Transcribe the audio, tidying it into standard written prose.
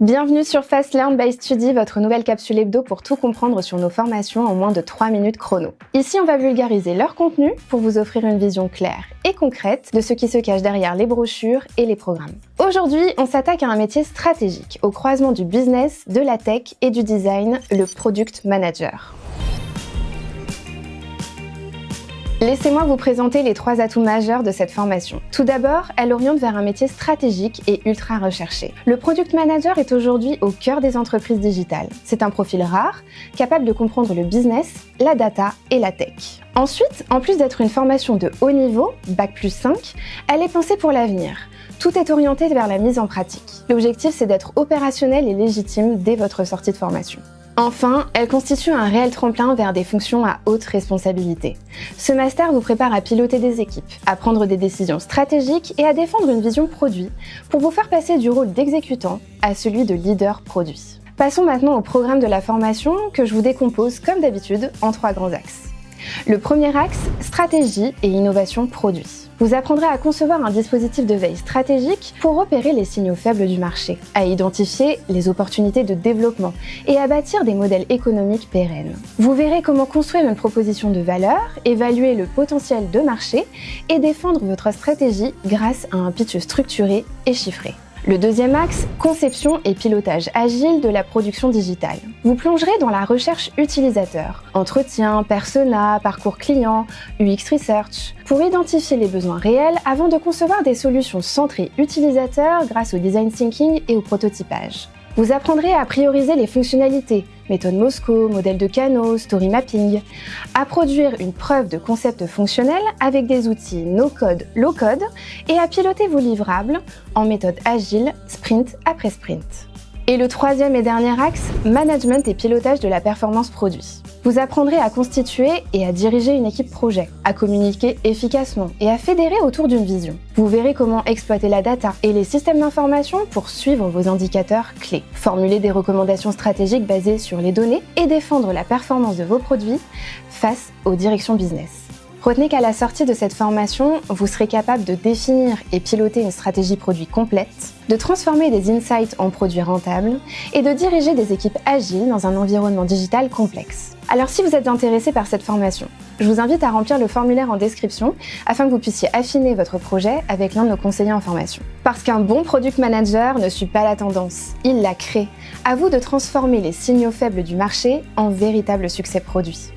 Bienvenue sur Fast Learn by Study, votre nouvelle capsule hebdo pour tout comprendre sur nos formations en moins de 3 minutes chrono. Ici, on va vulgariser leur contenu pour vous offrir une vision claire et concrète de ce qui se cache derrière les brochures et les programmes. Aujourd'hui, on s'attaque à un métier stratégique, au croisement du business, de la tech et du design, le Product Manager. Laissez-moi vous présenter les 3 atouts majeurs de cette formation. Tout d'abord, elle oriente vers un métier stratégique et ultra recherché. Le Product Manager est aujourd'hui au cœur des entreprises digitales. C'est un profil rare, capable de comprendre le business, la data et la tech. Ensuite, en plus d'être une formation de haut niveau, Bac+5, elle est pensée pour l'avenir. Tout est orienté vers la mise en pratique. L'objectif, c'est d'être opérationnel et légitime dès votre sortie de formation. Enfin, elle constitue un réel tremplin vers des fonctions à haute responsabilité. Ce master vous prépare à piloter des équipes, à prendre des décisions stratégiques et à défendre une vision produit pour vous faire passer du rôle d'exécutant à celui de leader produit. Passons maintenant au programme de la formation que je vous décompose comme d'habitude en 3 grands axes. Le premier axe, stratégie et innovation produit. Vous apprendrez à concevoir un dispositif de veille stratégique pour repérer les signaux faibles du marché, à identifier les opportunités de développement et à bâtir des modèles économiques pérennes. Vous verrez comment construire une proposition de valeur, évaluer le potentiel de marché et défendre votre stratégie grâce à un pitch structuré et chiffré. Le deuxième axe, conception et pilotage agile de la production digitale. Vous plongerez dans la recherche utilisateur, entretien, persona, parcours client, UX Research, pour identifier les besoins réels avant de concevoir des solutions centrées utilisateurs grâce au design thinking et au prototypage. Vous apprendrez à prioriser les fonctionnalités, méthode Mosco, modèle de canaux, story mapping, à produire une preuve de concept fonctionnel avec des outils no-code, low-code et à piloter vos livrables en méthode agile, sprint après sprint. Et le troisième et dernier axe, management et pilotage de la performance produit. Vous apprendrez à constituer et à diriger une équipe projet, à communiquer efficacement et à fédérer autour d'une vision. Vous verrez comment exploiter la data et les systèmes d'information pour suivre vos indicateurs clés, formuler des recommandations stratégiques basées sur les données et défendre la performance de vos produits face aux directions business. Retenez qu'à la sortie de cette formation, vous serez capable de définir et piloter une stratégie produit complète, de transformer des insights en produits rentables et de diriger des équipes agiles dans un environnement digital complexe. Alors si vous êtes intéressé par cette formation, je vous invite à remplir le formulaire en description afin que vous puissiez affiner votre projet avec l'un de nos conseillers en formation. Parce qu'un bon product manager ne suit pas la tendance, il la crée. À vous de transformer les signaux faibles du marché en véritable succès produit.